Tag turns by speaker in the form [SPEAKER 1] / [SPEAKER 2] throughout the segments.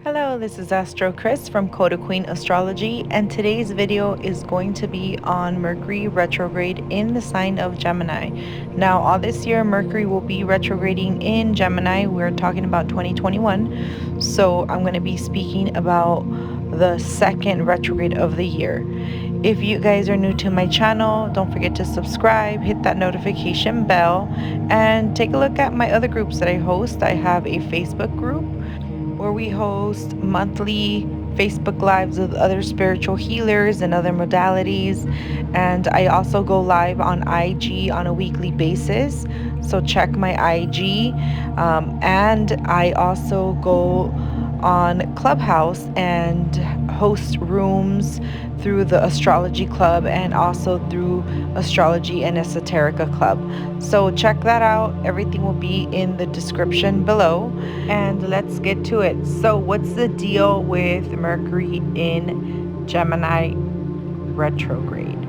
[SPEAKER 1] Hello, this is AstroKrys from CodaQueenAstrology, and today's video is going to be on Mercury retrograde in the sign of Gemini. Now, all this year, Mercury will be retrograding in Gemini. We're talking about 2021, so I'm going to be speaking about the second retrograde of the year. If you guys are new to my channel, don't forget to subscribe, hit that notification bell, and take a look at my other groups that I host. I have a Facebook group where we host monthly Facebook Lives with other spiritual healers and other modalities. And I also go live on IG on a weekly basis. So check my IG. And I also go on Clubhouse and host rooms through the Astrology Club and also through Astrology and Esoterica Club. So check that out. Everything will be in the description below. And let's get to it. So what's the deal with Mercury in Gemini retrograde?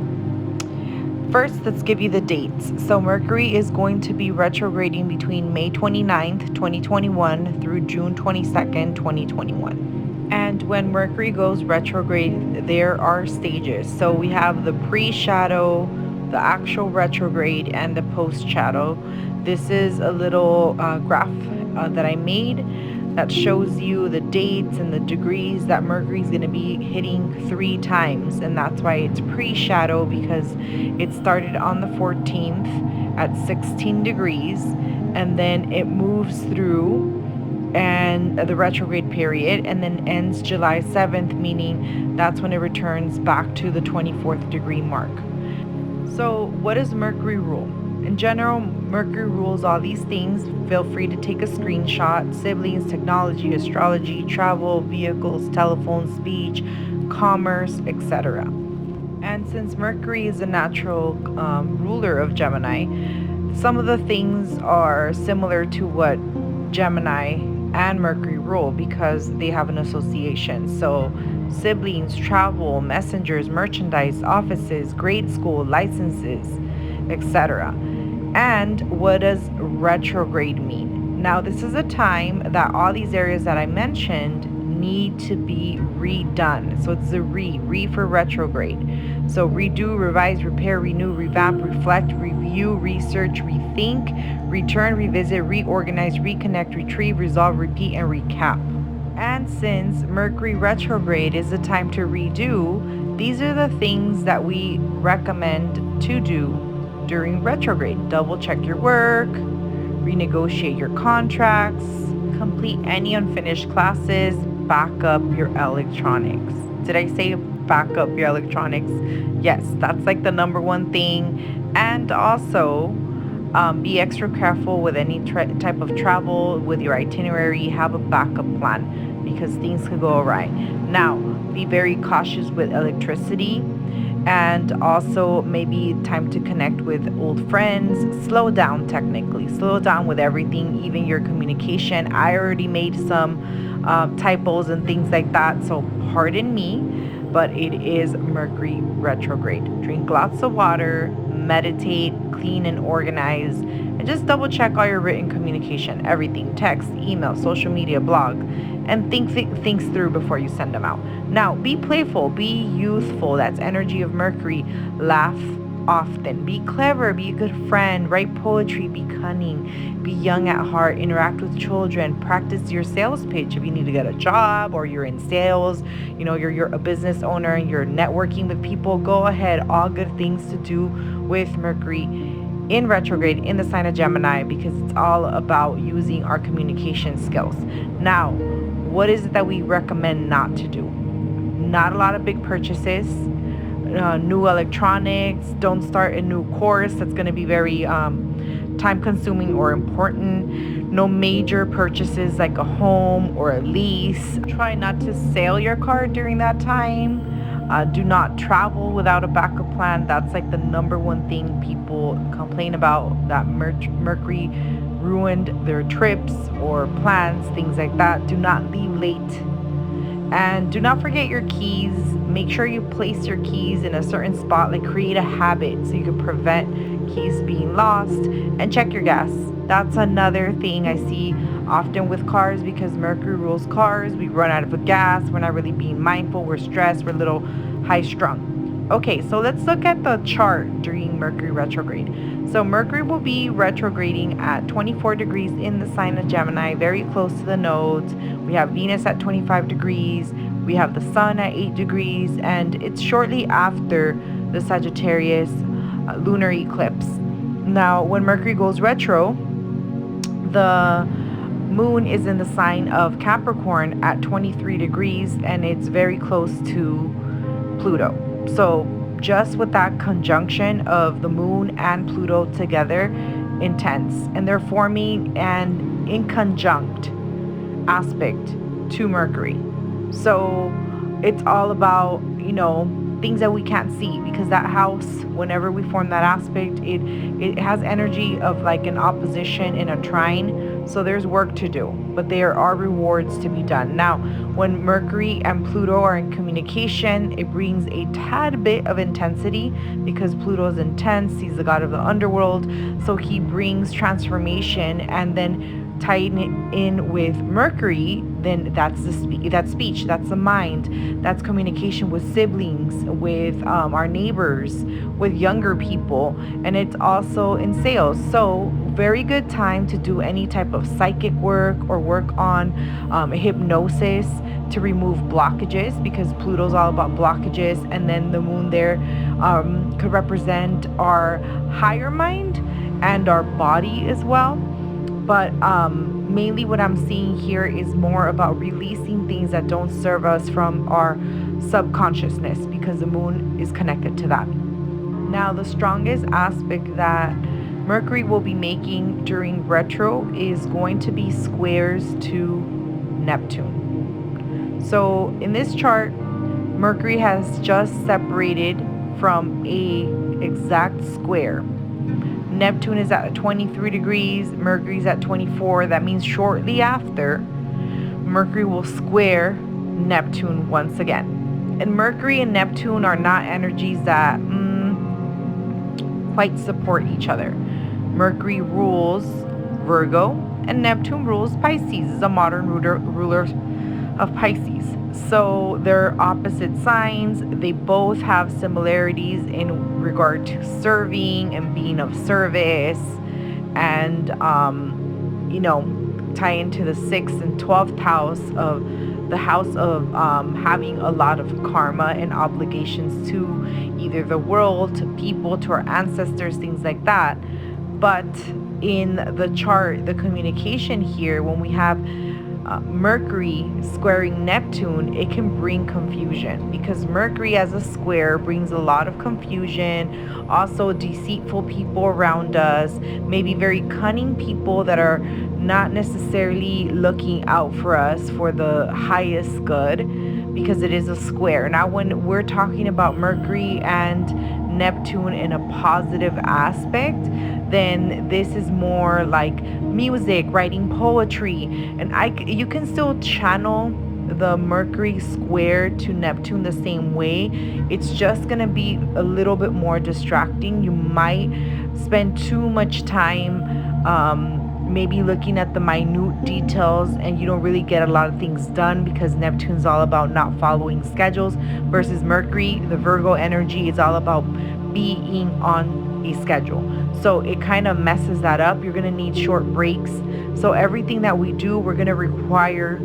[SPEAKER 1] First, let's give you the dates. So Mercury is going to be retrograding between May 29th, 2021 through June 22nd, 2021. And when Mercury goes retrograde, there are stages. So we have the pre-shadow, the actual retrograde, and the post-shadow. This is a little graph that I made that shows you the dates and the degrees that Mercury is going to be hitting 3 times. And that's why it's pre-shadow, because it started on the 14th at 16 degrees, and then it moves through and the retrograde period, and then ends July 7th, meaning that's when it returns back to the 24th degree mark. So what does Mercury rule? In general, Mercury rules all these things. Feel free to take a screenshot: siblings, technology, astrology, travel, vehicles, telephone, speech, commerce, etc. And since Mercury is a natural ruler of Gemini, some of the things are similar to what Gemini and Mercury rule because they have an association. So siblings, travel, messengers, merchandise, offices, grade school, licenses, etc. And what does retrograde mean? Now, this is a time that all these areas that I mentioned need to be redone. So it's a re for retrograde. So redo, revise, repair, renew, revamp, reflect, review, research, rethink, return, revisit, reorganize, reconnect, retrieve, resolve, repeat, and recap. And since Mercury retrograde is the time to redo, these are the things that we recommend to do during retrograde. Double check your work, renegotiate your contracts, complete any unfinished classes, back up your electronics. Did I say back up your electronics? Yes, that's like the number one thing. And also be extra careful with any type of travel with your itinerary. Have a backup plan because things could go awry. Now, be very cautious with electricity, and also maybe time to connect with old friends. Slow down, technically. Slow down with everything, even your communication. I already made some typos and things like that, so pardon me, but it is Mercury retrograde. Drink lots of water, meditate, clean and organize, and just double check all your written communication, everything: text, email, social media, blog, and think things through before you send them out. Now, be playful, be youthful. That's energy of Mercury. Laugh often, be clever, be a good friend, write poetry, be cunning, be young at heart, interact with children, practice your sales pitch. If you need to get a job or you're in sales, you're a business owner and you're networking with people, go ahead. All good things to do with Mercury in retrograde in the sign of Gemini, because it's all about using our communication skills. Now, what is it that we recommend not to do? Not a lot of big purchases. New electronics. Don't start a new course that's going to be very time consuming or important. No major purchases like a home or a lease. Try not to sail your car during that time. Do not travel without a backup plan. That's like the number one thing people complain about, that Mercury ruined their trips or plans, things like that. Do not leave late. And do not forget your keys. Make sure you place your keys in a certain spot, like create a habit so you can prevent keys being lost. And check your gas. That's another thing I see often with cars because Mercury rules cars. We run out of gas. We're not really being mindful. We're stressed. We're a little high strung. Okay, so let's look at the chart during Mercury retrograde. So Mercury will be retrograding at 24 degrees in the sign of Gemini, very close to the nodes. We have Venus at 25 degrees. We have the Sun at 8 degrees, and it's shortly after the Sagittarius lunar eclipse. Now, when Mercury goes retro, the Moon is in the sign of Capricorn at 23 degrees, and it's very close to Pluto. So just with that conjunction of the Moon and Pluto together, intense. And they're forming an inconjunct aspect to Mercury. So it's all about, things that we can't see, because that house, whenever we form that aspect, it has energy of like an opposition in a trine. So there's work to do, but there are rewards to be done. Now, when Mercury and Pluto are in communication, it brings a tad bit of intensity because Pluto is intense. He's the god of the underworld. So he brings transformation, and then tying it in with Mercury, then that's that's speech, that's the mind, that's communication with siblings, with our neighbors, with younger people, and it's also in sales. So very good time to do any type of psychic work or work on hypnosis to remove blockages, because Pluto's all about blockages, and then the Moon there could represent our higher mind and our body as well. But mainly what I'm seeing here is more about releasing things that don't serve us from our subconsciousness, because the Moon is connected to that. Now, the strongest aspect that Mercury will be making during retro is going to be squares to Neptune. So in this chart, Mercury has just separated from a exact square. Neptune is at 23 degrees, Mercury's at 24. That means shortly after, Mercury will square Neptune once again. And Mercury and Neptune are not energies that quite support each other. Mercury rules Virgo and Neptune rules Pisces, is a modern ruler of Pisces. So they're opposite signs. They both have similarities in regard to serving and being of service, and tie into the 6th and 12th house of the house of having a lot of karma and obligations to either the world, to people, to our ancestors, things like that. But in the chart, the communication here, when we have Mercury squaring Neptune, it can bring confusion, because Mercury as a square brings a lot of confusion, also deceitful people around us, maybe very cunning people that are not necessarily looking out for us for the highest good, because it is a square. Now, when we're talking about Mercury and Neptune in a positive aspect, then this is more like music, writing poetry, and you can still channel the Mercury square to Neptune the same way. It's just gonna be a little bit more distracting. You might spend too much time maybe looking at the minute details, and you don't really get a lot of things done, because Neptune's all about not following schedules, versus Mercury, the Virgo energy, is all about being on a schedule. So it kind of messes that up. You're going to need short breaks. So everything that we do, we're going to require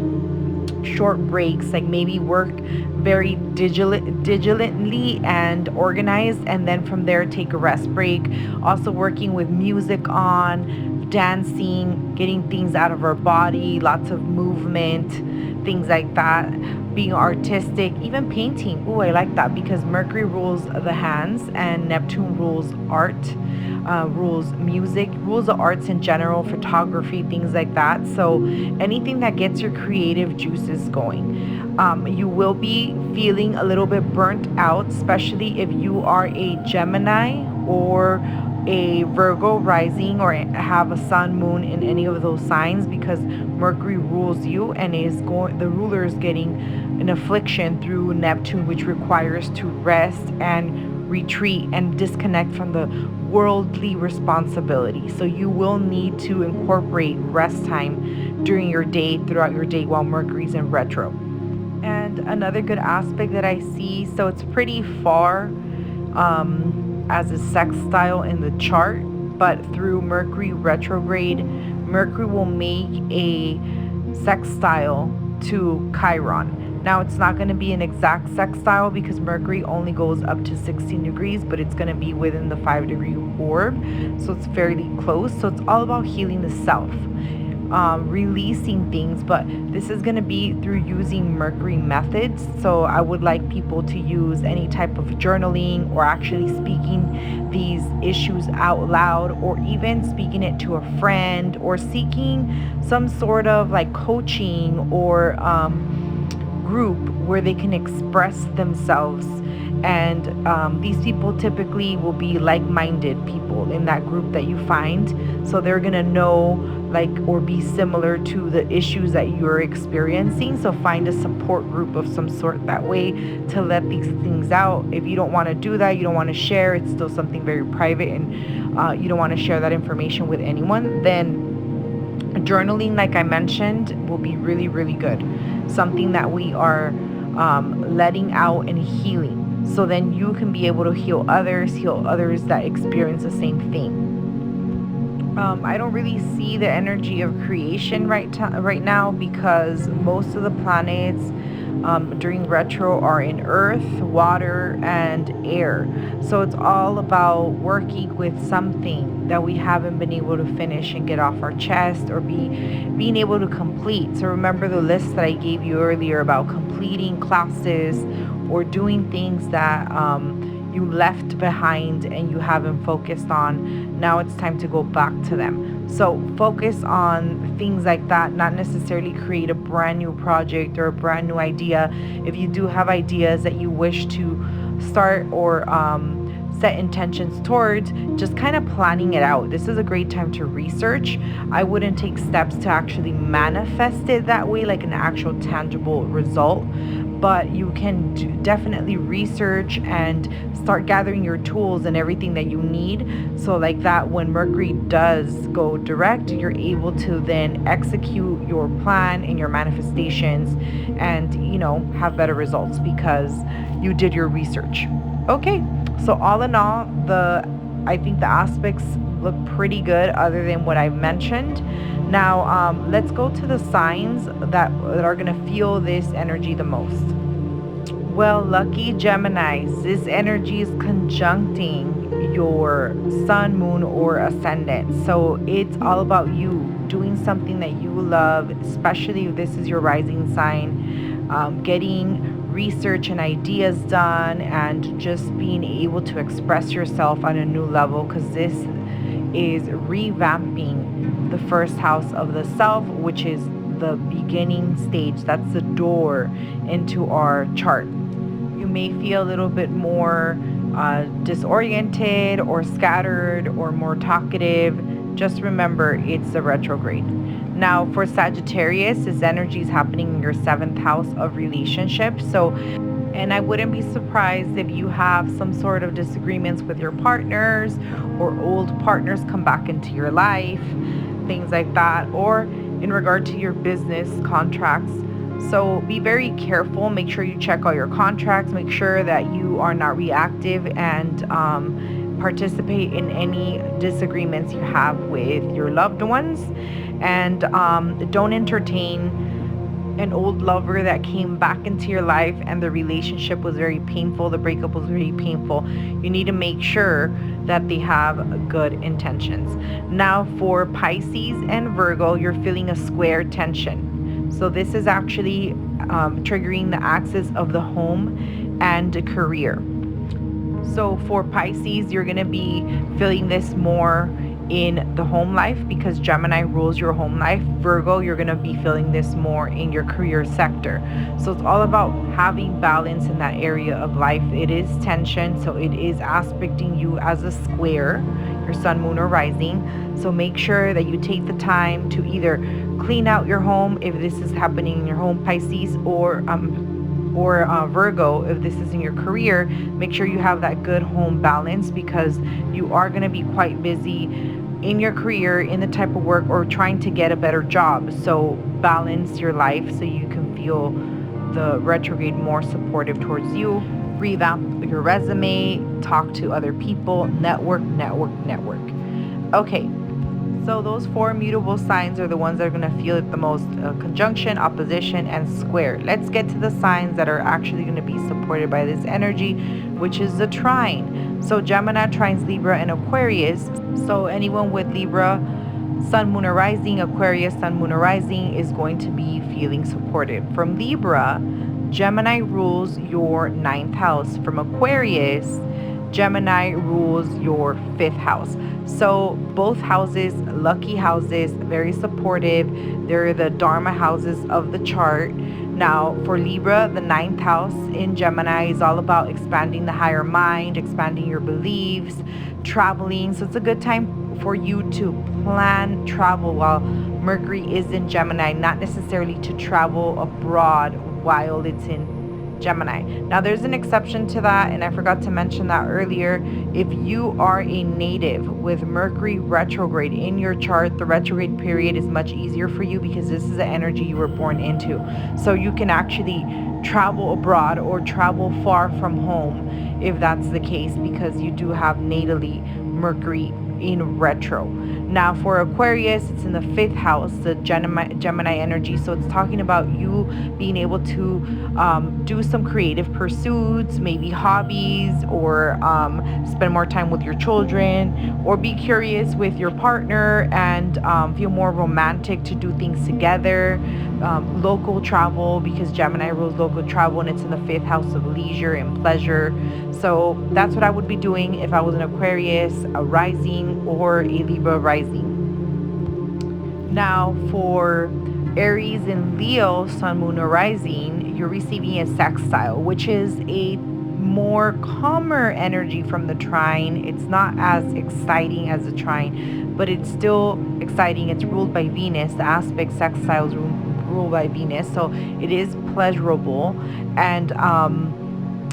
[SPEAKER 1] short breaks, like maybe work very diligently and organized, and then from there take a rest break. Also working with music on, dancing, getting things out of our body, lots of movement, things like that. Being artistic, even painting. Oh, I like that, because Mercury rules the hands and Neptune rules art, rules music, rules the arts in general, photography, things like that. So anything that gets your creative juices going. You will be feeling a little bit burnt out, especially if you are a Gemini or a Virgo rising, or have a sun, moon in any of those signs, because Mercury rules you, and the ruler is getting an affliction through Neptune, which requires to rest and retreat and disconnect from the worldly responsibility. So you will need to incorporate rest time during your day, throughout your day while Mercury's in retro. And another good aspect that I see, so it's pretty far as a sextile in the chart, but through Mercury retrograde, Mercury will make a sextile to Chiron. Now, it's not going to be an exact sextile because Mercury only goes up to 16 degrees, but it's going to be within the 5-degree orb, so it's fairly close. So it's all about healing the self, releasing things, but this is going to be through using Mercury methods. So I would like people to use any type of journaling, or actually speaking these issues out loud, or even speaking it to a friend, or seeking some sort of like coaching or group where they can express themselves. And these people typically will be like-minded people in that group that you find, so they're gonna know like or be similar to the issues that you're experiencing. So find a support group of some sort that way to let these things out. If you don't want to do that, you don't want to share, it's still something very private, and you don't want to share that information with anyone, then journaling, like I mentioned, will be really, really good. Something that we are letting out and healing. So then you can be able to heal others that experience the same thing. I don't really see the energy of creation right now, because most of the planets during retro are in earth, water, and air. So it's all about working with something that we haven't been able to finish and get off our chest, or being able to complete. So remember the list that I gave you earlier about completing classes or doing things that you left behind and you haven't focused on. Now it's time to go back to them. So focus on things like that, not necessarily create a brand new project or a brand new idea. If you do have ideas that you wish to start or set intentions towards, just kind of planning it out. This is a great time to research. I wouldn't take steps to actually manifest it that way, like an actual tangible result, but you can definitely research and start gathering your tools and everything that you need. So like that, when Mercury does go direct, you're able to then execute your plan and your manifestations and, have better results because you did your research. Okay, so all in all, I think the aspects look pretty good other than what I've mentioned. Now, let's go to the signs that are going to feel this energy the most. Well, lucky Geminis, this energy is conjuncting your sun, moon, or ascendant. So it's all about you doing something that you love, especially if this is your rising sign, getting research and ideas done, and just being able to express yourself on a new level, because this is revamping the first house of the self, which is the beginning stage. That's the door into our chart. You may feel a little bit more disoriented or scattered or more talkative. Just remember, it's the retrograde. Now, for Sagittarius, this energy is happening in your 7th house of relationships. So, and I wouldn't be surprised if you have some sort of disagreements with your partners, or old partners come back into your life, things like that, or in regard to your business contracts. So be very careful. Make sure you check all your contracts. Make sure that you are not reactive and participate in any disagreements you have with your loved ones. And don't entertain an old lover that came back into your life and the relationship was very painful, the breakup was very painful. You need to make sure that they have good intentions. Now, for Pisces and Virgo, you're feeling a square tension. So this is actually triggering the axis of the home and career. So for Pisces, you're going to be feeling this more in the home life because Gemini rules your home life. Virgo, you're going to be feeling this more in your career sector. So it's all about having balance in that area of life. It is tension, so it is aspecting you as a square, your sun, moon, or rising. So make sure that you take the time to either clean out your home if this is happening in your home, Pisces, or Virgo, if this is in your career. Make sure you have that good home balance because you are going to be quite busy in your career, in the type of work, or trying to get a better job. So balance your life so you can feel the retrograde more supportive towards you. Revamp your resume, talk to other people, network. Okay, so those 4 mutable signs are the ones that are going to feel it the most: conjunction, opposition, and square. Let's get to the signs that are actually going to be supported by this energy, which is the trine. So Gemini trines Libra and Aquarius. So anyone with Libra Sun, Moon, or Rising, Aquarius, Sun, Moon, or Rising is going to be feeling supported. From Libra, Gemini rules your 9th house. From Aquarius, Gemini rules your 5th house. So both houses, lucky houses, very supportive. They're the Dharma houses of the chart. Now, for Libra, the 9th house in Gemini is all about expanding the higher mind, expanding your beliefs, traveling. So it's a good time for you to plan travel while Mercury is in Gemini, not necessarily to travel abroad while it's in Gemini. Now, there's an exception to that, and I forgot to mention that earlier. If you are a native with Mercury retrograde in your chart, the retrograde period is much easier for you because this is the energy you were born into. So you can actually travel abroad or travel far from home if that's the case, because you do have natally Mercury in retro. Now for Aquarius, it's in the 5th house, the Gemini energy. So it's talking about you being able to do some creative pursuits, maybe hobbies, or spend more time with your children, or be curious with your partner and feel more romantic to do things together. Local travel, because Gemini rules local travel, and it's in the 5th house of leisure and pleasure. So that's what I would be doing if I was an Aquarius, a rising, or a Libra rising. Now for Aries and Leo, Sun, Moon, or Rising, you're receiving a sextile, which is a more calmer energy from the trine. It's not as exciting as the trine, but it's still exciting. It's ruled by Venus. The aspect sextiles ruled by Venus, so it is pleasurable and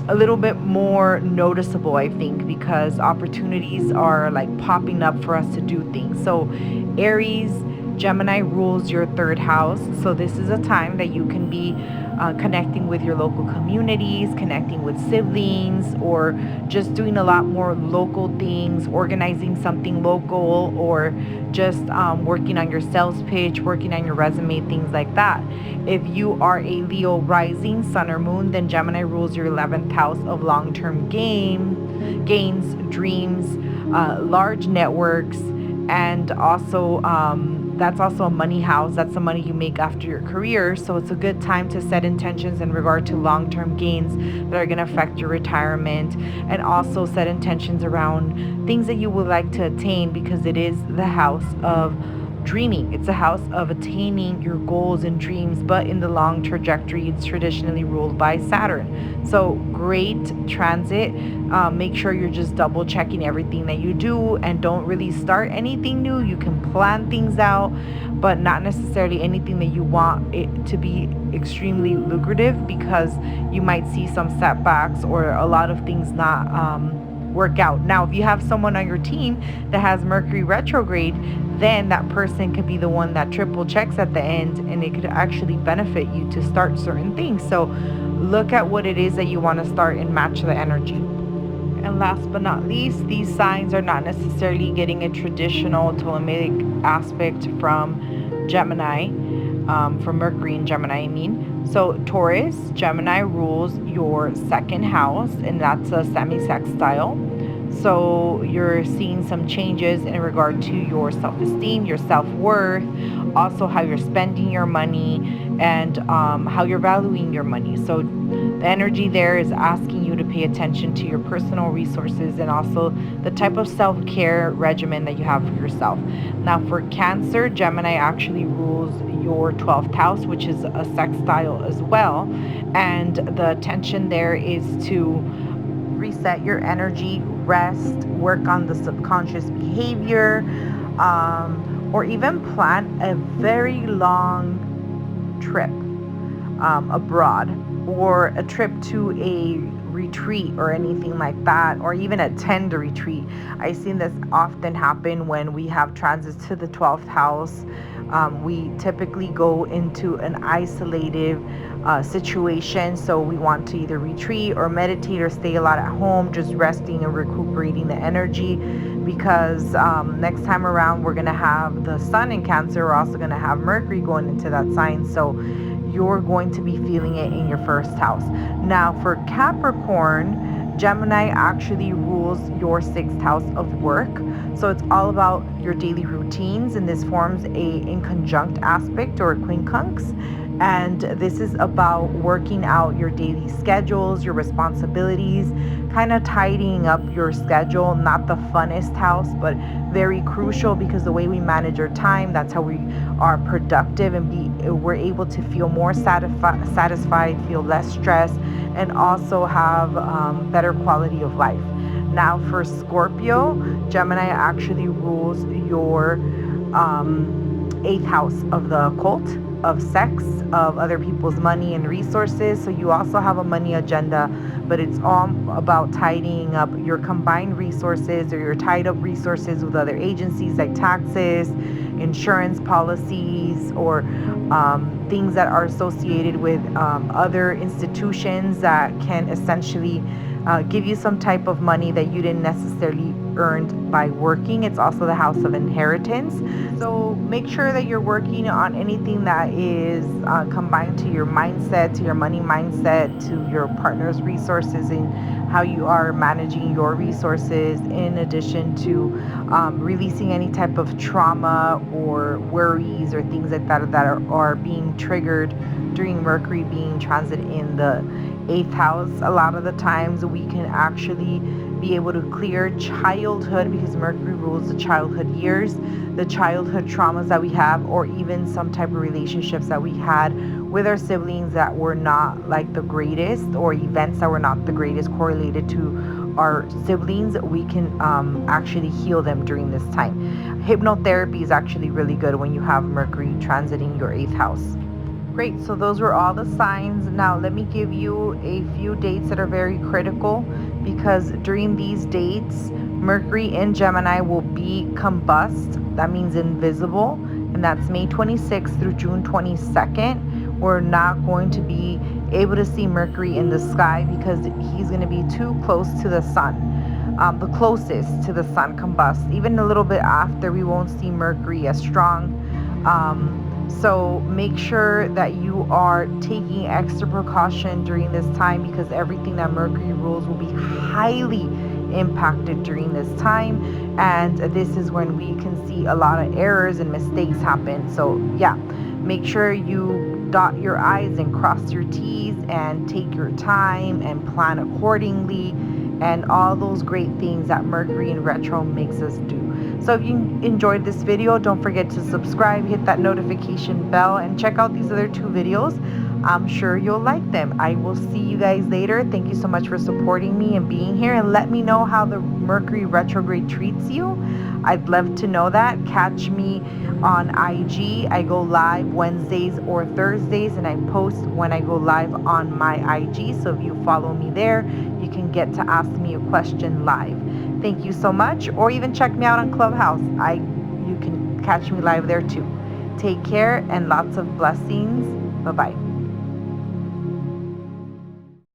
[SPEAKER 1] a little bit more noticeable, I think, because opportunities are like popping up for us to do things. So Aries, Gemini rules your 3rd house. So this is a time that you can be connecting with your local communities, connecting with siblings, or just doing a lot more local things, organizing something local, or just working on your sales pitch, working on your resume, things like that. If you are a Leo rising, Sun, or Moon, then Gemini rules your 11th house of long-term gains, dreams, large networks, and also that's also a money house. That's the money you make after your career. So it's a good time to set intentions in regard to long-term gains that are going to affect your retirement, and also set intentions around things that you would like to attain, because it is the house of dreaming. It's a house of attaining your goals and dreams, but in the long trajectory, it's traditionally ruled by Saturn. So great transit. Make sure you're just double checking everything that you do, and don't really start anything new. You can plan things out, but not necessarily anything that you want it to be extremely lucrative, because you might see some setbacks or a lot of things not work out. Now, if you have someone on your team that has Mercury retrograde, then that person could be the one that triple checks at the end, and it could actually benefit you to start certain things. So look at what it is that you want to start and match the energy. And last but not least, these signs are not necessarily getting a traditional Ptolemaic aspect from Gemini, from Mercury in Gemini, I mean. So Taurus, Gemini rules your 2nd house, and that's a semi-sextile. So you're seeing some changes in regard to your self-esteem, your self-worth, also how you're spending your money, and how you're valuing your money. So the energy there is asking you to pay attention to your personal resources, and also the type of self-care regimen that you have for yourself. Now for Cancer, Gemini actually rules your 12th house, which is a sextile as well. And the intention there is to reset your energy, rest, work on the subconscious behavior, or even plan a very long trip abroad, or a trip to a retreat or anything like that, or even attend a retreat. I've seen this often happen when we have transits to the 12th house. We typically go into an isolated situation, so we want to either retreat or meditate or stay a lot at home, just resting and recuperating the energy, because next time around we're going to have the sun in Cancer. We're also going to have Mercury going into that sign, so you're going to be feeling it in your first house. Now for Capricorn, Gemini actually rules your 6th house of work. So it's all about your daily routines, and this forms a in conjunct aspect or a quincunx. And this is about working out your daily schedules, your responsibilities, kind of tidying up your schedule. Not the funnest house, but very crucial, because the way we manage our time, that's how we are productive and we're able to feel more satisfied, feel less stress, and also have better quality of life. Now for Scorpio, Gemini actually rules your 8th house of the occult, of sex, of other people's money and resources. So you also have a money agenda, but it's all about tidying up your combined resources or your tied up resources with other agencies like taxes, insurance policies, or things that are associated with other institutions that can essentially give you some type of money that you didn't necessarily earn by working. It's also the house of inheritance. So make sure that you're working on anything that is combined to your mindset, to your money mindset, to your partner's resources, and how you are managing your resources, in addition to releasing any type of trauma or worries or things like that are being triggered during Mercury being transit in the 8th house. A lot of the times we can actually be able to clear childhood, because Mercury rules the childhood years, the childhood traumas that we have, or even some type of relationships that we had with our siblings that were not like the greatest, or events that were not the greatest correlated to our siblings. We can actually heal them during this time. Hypnotherapy is actually really good when you have Mercury transiting your 8th house. Great, so those were all the signs. Now let me give you a few dates that are very critical, because during these dates, Mercury in Gemini will be combust. That means invisible, and that's May 26th through June 22nd. We're not going to be able to see Mercury in the sky because he's going to be too close to the sun. The closest to the sun combust. Even a little bit after, we won't see Mercury as strong. So make sure that you are taking extra precaution during this time, because everything that Mercury rules will be highly impacted during this time, and this is when we can see a lot of errors and mistakes happen. So yeah, make sure you dot your I's and cross your T's, and take your time and plan accordingly, and all those great things that Mercury in retro makes us do. So if you enjoyed this video, don't forget to subscribe, hit that notification bell, and check out these other 2 videos. I'm sure you'll like them. I will see you guys later. Thank you so much for supporting me and being here, and let me know how the Mercury retrograde treats you. I'd love to know that. Catch me on IG. I go live Wednesdays or Thursdays, and I post when I go live on my IG. So if you follow me there, you can get to ask me a question live. Thank you so much. Or even check me out on Clubhouse. You can catch me live there too. Take care and lots of blessings. Bye-bye.